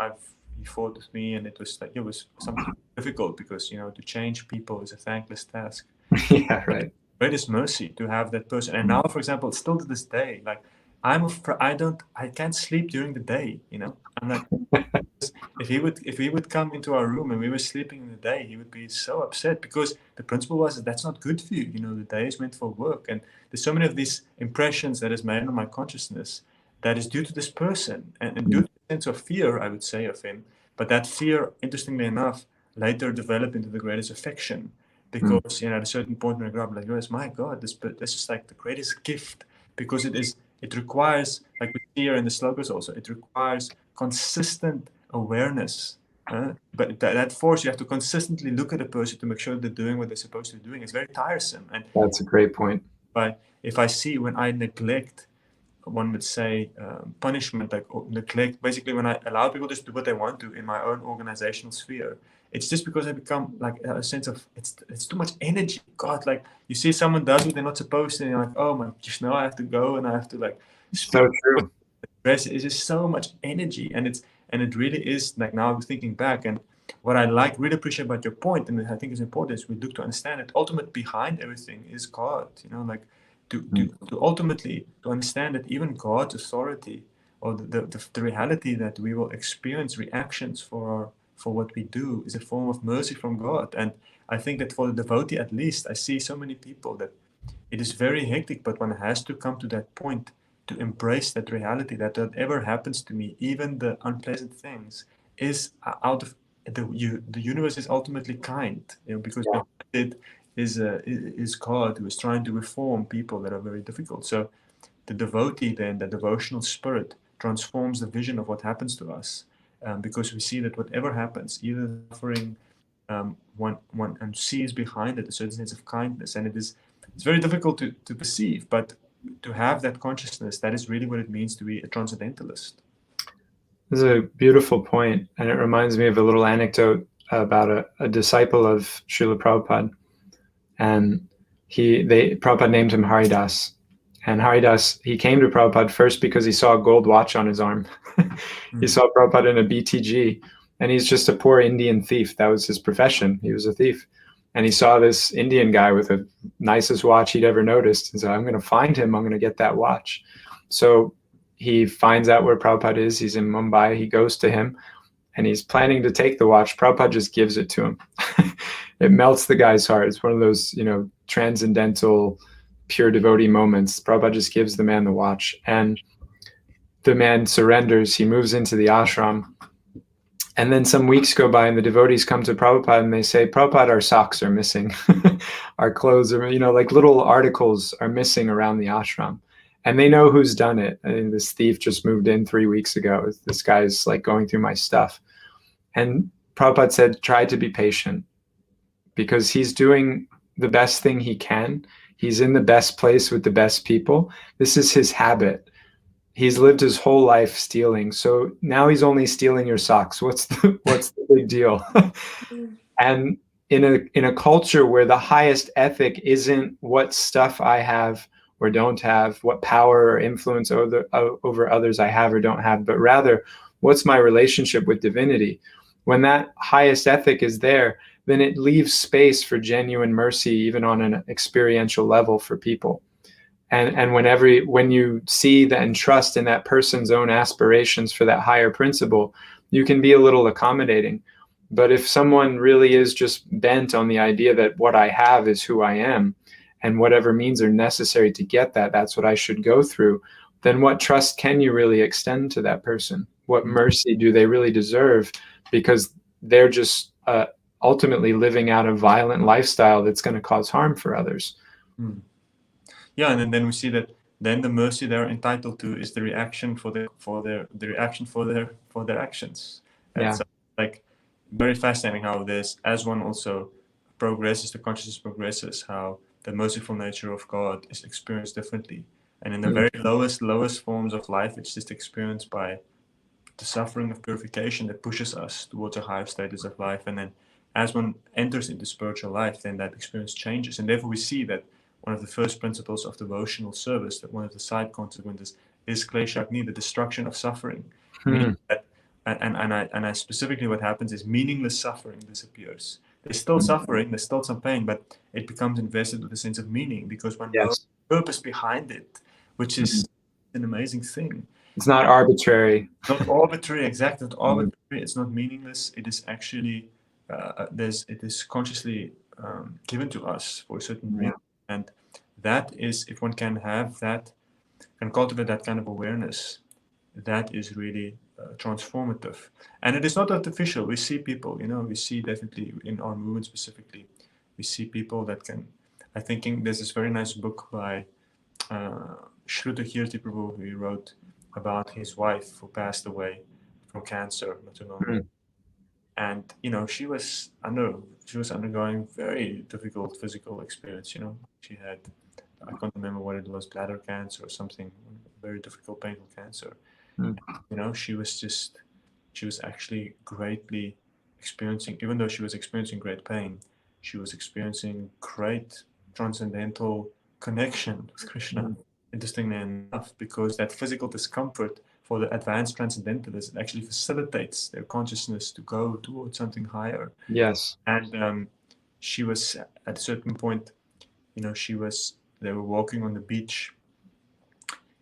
he fought with me, and it was like it was something difficult because to change people is a thankless task. Yeah, right. Greatest mercy to have that person. And now, for example, still to this day, like I can't sleep during the day. I'm like, if he would come into our room and we were sleeping in the day, he would be so upset because the principle was that's not good for you. The day is meant for work, and there's so many of these impressions that is made on my consciousness that is due to this person and due to the sense of fear, I would say, of him. But that fear, interestingly enough, later developed into the greatest affection because at a certain point when I grew up, like, my God, this is like the greatest gift because it requires, like we see here in the slokas also, it requires consistent awareness. But that force, you have to consistently look at a person to make sure they're doing what they're supposed to be doing. It's very tiresome. And that's a great point. But if I see when I neglect, one would say punishment, like neglect, basically when I allow people to do what they want to in my own organizational sphere, it's just because I become like a sense of it's too much energy. God, like you see someone does what they're not supposed to, and you're like, oh my gosh, now I have to go and I have to like. So true. It's just so much energy, and it really is like now I'm thinking back, and what I really appreciate about your point, and I think is important, is we look to understand that ultimate behind everything is God. Like to ultimately to understand that even God's authority or the reality that we will experience reactions for what we do is a form of mercy from God. And I think that for the devotee, at least, I see so many people that it is very hectic, but one has to come to that point to embrace that reality that whatever happens to me, even the unpleasant things, is out of the universe is ultimately kind, because it is God who is trying to reform people that are very difficult. So the devotee, then, the devotional spirit, transforms the vision of what happens to us because we see that whatever happens, either suffering, one and sees behind it a certain sense of kindness, and it's very difficult to perceive, but to have that consciousness, that is really what it means to be a transcendentalist. This is a beautiful point, and it reminds me of a little anecdote about a disciple of Srila Prabhupada, and Prabhupada named him Haridas. And Haridas, he came to Prabhupada first because he saw a gold watch on his arm. He saw Prabhupada in a BTG, and he's just a poor Indian thief. That was his profession. He was a thief. And he saw this Indian guy with the nicest watch he'd ever noticed. And so I'm going to find him. I'm going to get that watch. So he finds out where Prabhupada is. He's in Mumbai. He goes to him, and he's planning to take the watch. Prabhupada just gives it to him. It melts the guy's heart. It's one of those, transcendental, pure devotee moments. Prabhupada just gives the man the watch, and the man surrenders. He moves into the ashram, and then some weeks go by, and the devotees come to Prabhupada and they say, Prabhupada, our socks are missing. Our clothes are, like little articles are missing around the ashram. And they know who's done it. I mean, this thief just moved in 3 weeks ago. This guy's like going through my stuff. And Prabhupada said, try to be patient, because he's doing the best thing he can. He's in the best place with the best people. This is his habit. He's lived his whole life stealing. So now he's only stealing your socks. What's the big deal? And in a culture where the highest ethic isn't what stuff I have or don't have, what power or influence over others I have or don't have, but rather, what's my relationship with divinity? When that highest ethic is there, then it leaves space for genuine mercy, even on an experiential level for people. And when you see that and trust in that person's own aspirations for that higher principle, you can be a little accommodating. But if someone really is just bent on the idea that what I have is who I am, and whatever means are necessary to get that, that's what I should go through, then what trust can you really extend to that person? What mercy do they really deserve? Because they're just ultimately living out a violent lifestyle that's going to cause harm for others. Yeah, and then we see that then the mercy they're entitled to is the reaction for their actions. It's like very fascinating how this, as one also progresses, the consciousness progresses, how the merciful nature of God is experienced differently. And in the very lowest forms of life, it's just experienced by the suffering of purification that pushes us towards a higher status of life. And then as one enters into spiritual life, then that experience changes. And therefore we see that one of the first principles of devotional service, that one of the side consequences is kleshagni, the destruction of suffering. Meaning that, and I specifically, what happens is meaningless suffering disappears. There's still suffering, there's still some pain, but it becomes invested with a sense of meaning, because one knows the purpose behind it, which is an amazing thing. It's not arbitrary. Not arbitrary, exactly. Not arbitrary. It's not meaningless. It is actually it is consciously given to us for a certain reason. And that is, if one can have that, can cultivate that kind of awareness, that is really transformative. And it is not artificial. We see people, we see definitely in our movement specifically, we see people that can, I'm thinking there's this very nice book by Shruta Kirti Prabhu, who he wrote about his wife who passed away from cancer not too long ago. And she was undergoing very difficult physical experience. She had, I can't remember what it was, bladder cancer or something, very difficult, painful cancer. She was actually greatly experiencing, even though she was experiencing great pain, she was experiencing great transcendental connection with Krishna. Interestingly enough, because that physical discomfort for the advanced transcendentalists actually facilitates their consciousness to go towards something higher. Yes. And she was at a certain point, they were walking on the beach,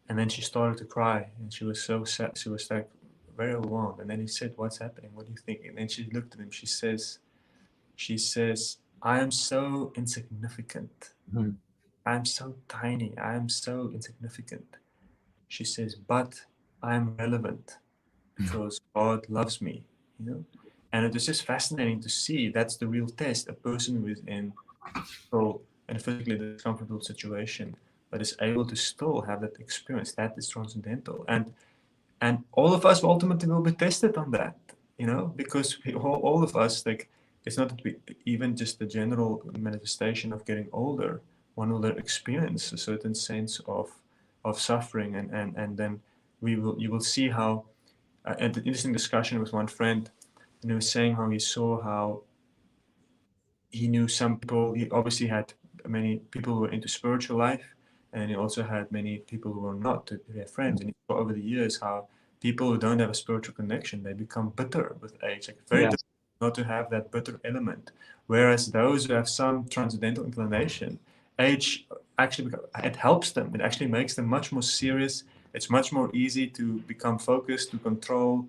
and then she started to cry, and she was so sad. She was like very overwhelmed. And then he said, "What's happening? What do you think?" And then she looked at him. She says, "I am so insignificant. I'm so tiny. I am so insignificant." She says, "But I'm relevant because God loves me." And it was just fascinating to see. That's the real test. A person who is in a physically discomfortable situation, but is able to still have that experience, that is transcendental. And And all of us ultimately will be tested on that, because all of us, like, it's not that we, even just the general manifestation of getting older, one will experience a certain sense of suffering, and then you will see how, and an interesting discussion with one friend, and he was saying how he saw how he knew some people. He obviously had many people who were into spiritual life, and he also had many people who were not, who had friends. And he saw over the years how people who don't have a spiritual connection, they become bitter with age. Like, very difficult not to have that bitter element. Whereas those who have some transcendental inclination, age actually, it helps them. It actually makes them much more serious. It's much more easy to become focused, to control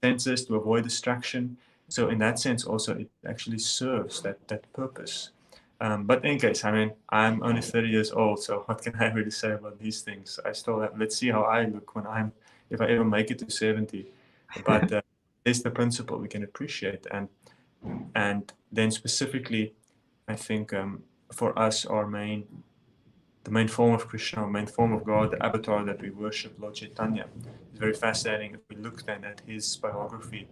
senses, to avoid distraction. So in that sense, also, it actually serves that purpose. But in case, I mean, I'm only 30 years old, so what can I really say about these things? I still have, let's see how I look if I ever make it to 70. But it's the principle we can appreciate. And then specifically, I think for us, the main form of Krishna, our main form of God, the avatar that we worship, Lord Chaitanya, is very fascinating. If we look then at his biography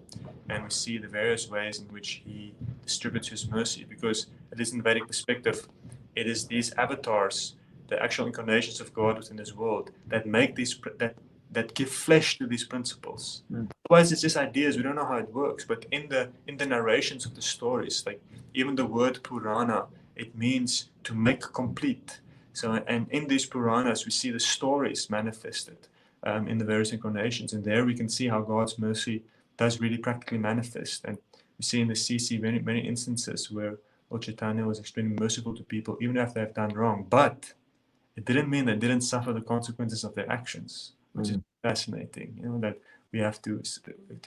and we see the various ways in which he distributes his mercy, because it is in the Vedic perspective, it is these avatars, the actual incarnations of God within this world, that make these that give flesh to these principles. Otherwise, it's just ideas. We don't know how it works. But in the narrations of the stories, like even the word Purana, it means to make complete. So, and in these Puranas, we see the stories manifested in the various incarnations. And there we can see how God's mercy does really practically manifest. And we see in the CC many, many instances where Lord Chaitanya was extremely merciful to people, even after they've done wrong. But it didn't mean they didn't suffer the consequences of their actions, which is fascinating. That we have to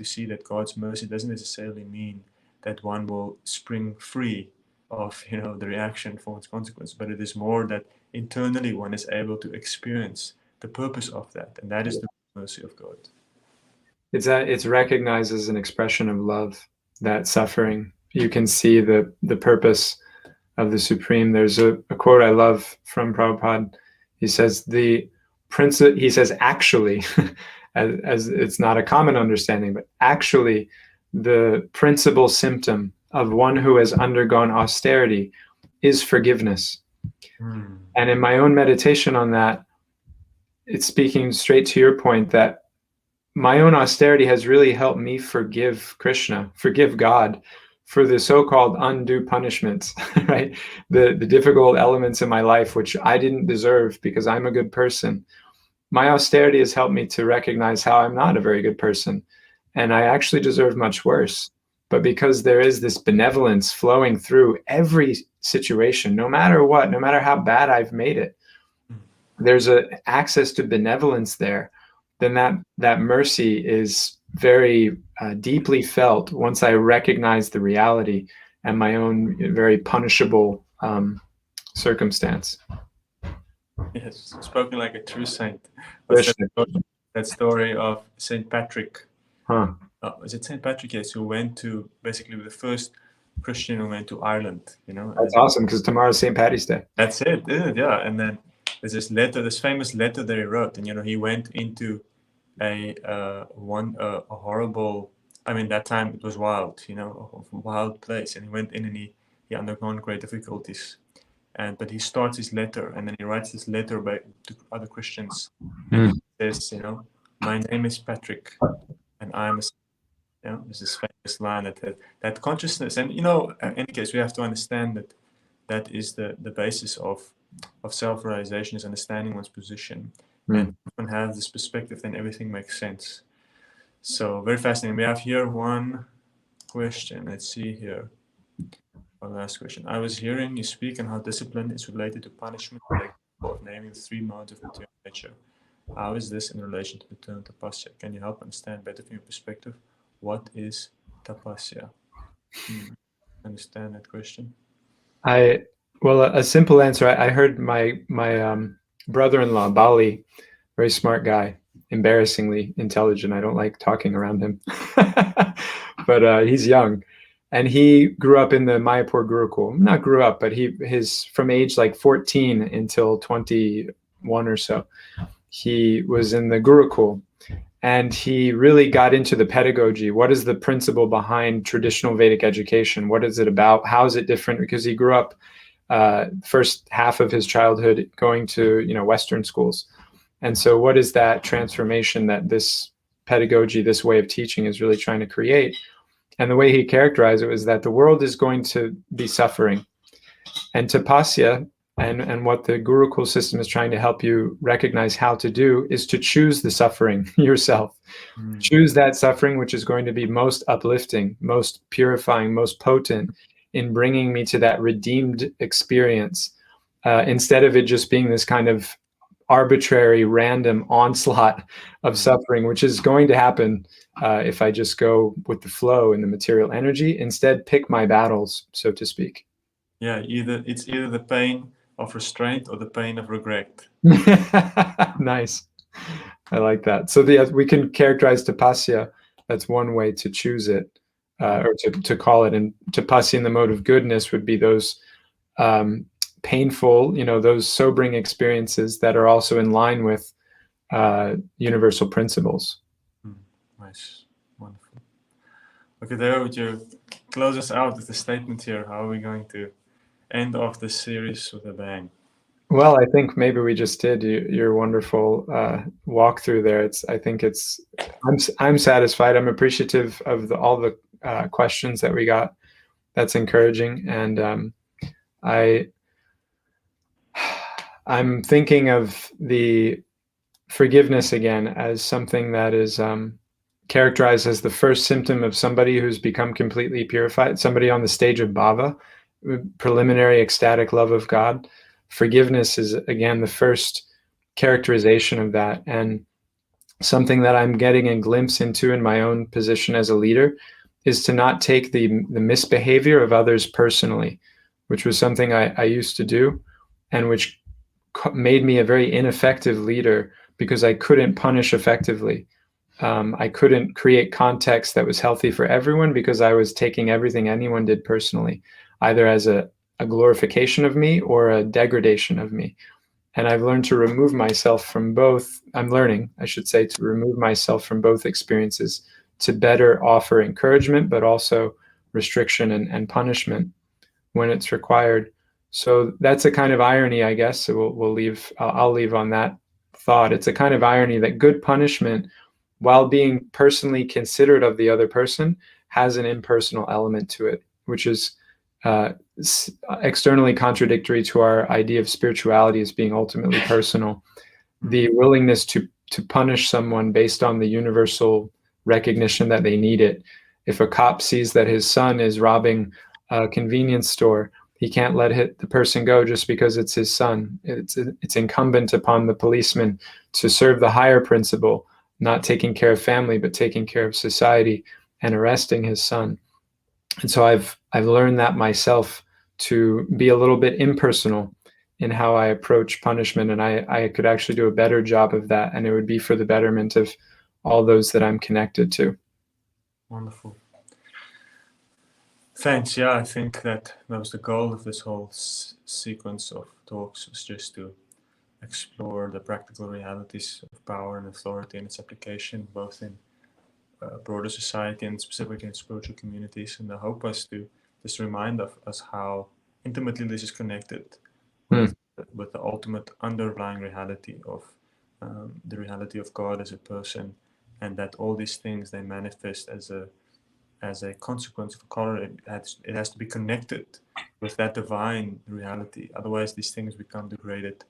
see that God's mercy doesn't necessarily mean that one will spring free of the reaction for its consequence, but it is more that internally one is able to experience the purpose of that, and that is the mercy of God. It's recognized as an expression of love, that suffering. You can see the purpose of the Supreme. There's a quote I love from Prabhupada. He says actually, as it's not a common understanding, but actually the principal symptom of one who has undergone austerity is forgiveness. And in my own meditation on that, it's speaking straight to your point that my own austerity has really helped me forgive Krishna, forgive God for the so-called undue punishments, right? The difficult elements in my life, which I didn't deserve because I'm a good person. My austerity has helped me to recognize how I'm not a very good person, and I actually deserve much worse. But because there is this benevolence flowing through every situation, no matter what, no matter how bad I've made it, there's a access to benevolence there. Then that mercy is very deeply felt once I recognize the reality and my own very punishable circumstance. Yes, spoken like a true saint. What's that story of Saint Patrick? Is it Saint Patrick? Yes, who went to basically the first Christian who went to Ireland. That's awesome, because tomorrow's St. Patty's Day. That's it, isn't it? Yeah, and then there's this letter, this famous letter that he wrote, and he went into a horrible. I mean, that time it was wild, a wild place, and he went in and he undergone great difficulties. But he starts his letter, and then he writes this letter to other Christians. And he says, my name is Patrick, and I'm there's this famous line that consciousness, and in any case, we have to understand that is the basis of self-realization, is understanding one's position. And if one has this perspective, then everything makes sense. So very fascinating. We have here one question. Let's see here. Our last question. I was hearing you speak on how discipline is related to punishment, of naming the three modes of material nature. How is this in relation to the term Tapasya? Can you help understand better from your perspective? What is Tapasya? Understand that question? Well, a simple answer. I heard my brother-in-law, Bali, very smart guy, embarrassingly intelligent. I don't like talking around him, but he's young. And he grew up in the Mayapur Gurukul. Not grew up, but his from age like 14 until 21 or so, he was in the Gurukul. and he really got into the pedagogy. What is the principle behind traditional Vedic education? What is it about? How is it different? Because he grew up first half of his childhood going to Western schools, and so what is that transformation that this pedagogy, this way of teaching, is really trying to create? And the way he characterized it was that the world is going to be suffering, and Tapasya and what the Gurukul system is trying to help you recognize how to do is to choose the suffering yourself. Choose that suffering which is going to be most uplifting, most purifying, most potent in bringing me to that redeemed experience, instead of it just being this kind of arbitrary, random onslaught of suffering, which is going to happen if I just go with the flow in the material energy. Instead, pick my battles, so to speak. Yeah, it's either the pain of restraint or the pain of regret. Nice. I like that. So we can characterize Tapasya. That's one way to choose it, or to call it. And Tapasya in the mode of goodness would be those painful, those sobering experiences that are also in line with universal principles. Nice. Wonderful. Okay, Deo, would you close us out with a statement here? How are we going to end off this series with a bang? Well, I think maybe we just did your wonderful walkthrough there. I'm satisfied. I'm appreciative of all the questions that we got. That's encouraging, and I'm thinking of the forgiveness again as something that is characterized as the first symptom of somebody who's become completely purified, somebody on the stage of bhava, preliminary ecstatic love of God. Forgiveness is, again, the first characterization of that, and something that I'm getting a glimpse into in my own position as a leader is to not take the misbehavior of others personally, which was something I used to do, and which made me a very ineffective leader because I couldn't punish effectively. I couldn't create context that was healthy for everyone because I was taking everything anyone did personally, either as a glorification of me or a degradation of me. And I've learned to remove myself from both. I'm learning, I should say, to remove myself from both experiences to better offer encouragement, but also restriction and punishment when it's required. So that's a kind of irony, I guess. So I'll leave on that thought. It's a kind of irony that good punishment, while being personally considerate of the other person, has an impersonal element to it, which is externally contradictory to our idea of spirituality as being ultimately personal. The willingness to punish someone based on the universal recognition that they need it. If a cop sees that his son is robbing a convenience store, he can't let the person go just because it's his son. It's incumbent upon the policeman to serve the higher principle, not taking care of family, but taking care of society, and arresting his son. And so I've learned that myself, to be a little bit impersonal in how I approach punishment, and I could actually do a better job of that, and it would be for the betterment of all those that I'm connected to. Wonderful. Thanks. Yeah, I think that was the goal of this whole sequence of talks, was just to explore the practical realities of power and authority and its application, both in broader society and specifically in spiritual communities. And the hope was to just remind us how intimately this is connected with the ultimate underlying reality of the reality of God as a person, and that all these things, they manifest as a consequence of color. It has to be connected with that divine reality. Otherwise, these things become degraded.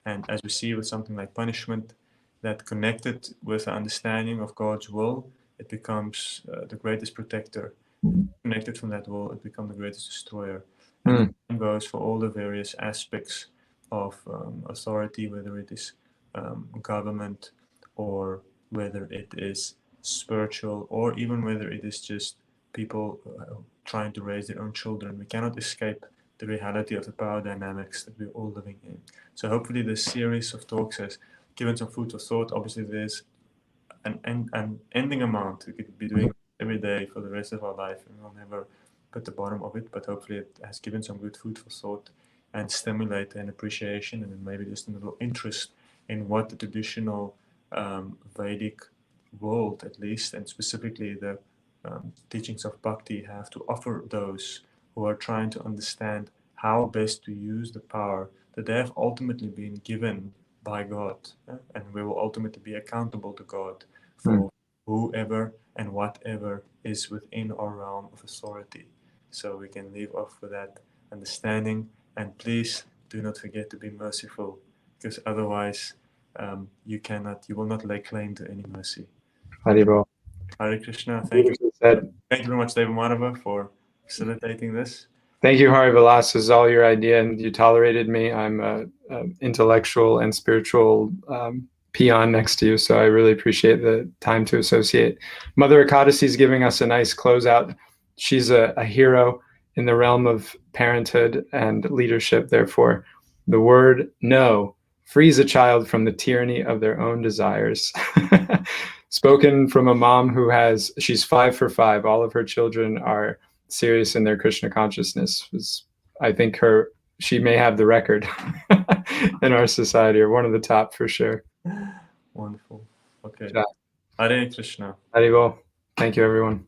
And as we see with something like punishment, that connected with the understanding of God's will, it becomes the greatest protector. Connected from that will, it becomes the greatest destroyer. And the same goes for all the various aspects of authority, whether it is government, or whether it is spiritual, or even whether it is just people trying to raise their own children. We cannot escape the reality of the power dynamics that we're all living in. So hopefully this series of talks has given some food for thought. Obviously there's an ending amount we could be doing every day for the rest of our life, and we'll never put the bottom of it, but hopefully it has given some good food for thought and stimulate an appreciation and maybe just a little interest in what the traditional Vedic world, at least, and specifically the teachings of bhakti, have to offer those who are trying to understand how best to use the power that they have ultimately been given by God, and we will ultimately be accountable to God for whoever and whatever is within our realm of authority. So we can leave off with that understanding, and please do not forget to be merciful, because otherwise you will not lay claim to any mercy. Haribol. Hare Krishna. Thank you. Said. Thank you very much, David Madhava, for facilitating this. Thank you, Hari Vilas. This is all your idea, and you tolerated me. I'm an intellectual and spiritual peon next to you, so I really appreciate the time to associate. Mother Ekadasi is giving us a nice closeout. She's a hero in the realm of parenthood and leadership. Therefore, the word no frees a child from the tyranny of their own desires. Spoken from a mom she's 5 for 5. All of her children are serious in their Krishna consciousness. I think she may have the record in our society, or one of the top for sure. Wonderful. Okay. Yeah. Hare Krishna. Haribol. Thank you, everyone.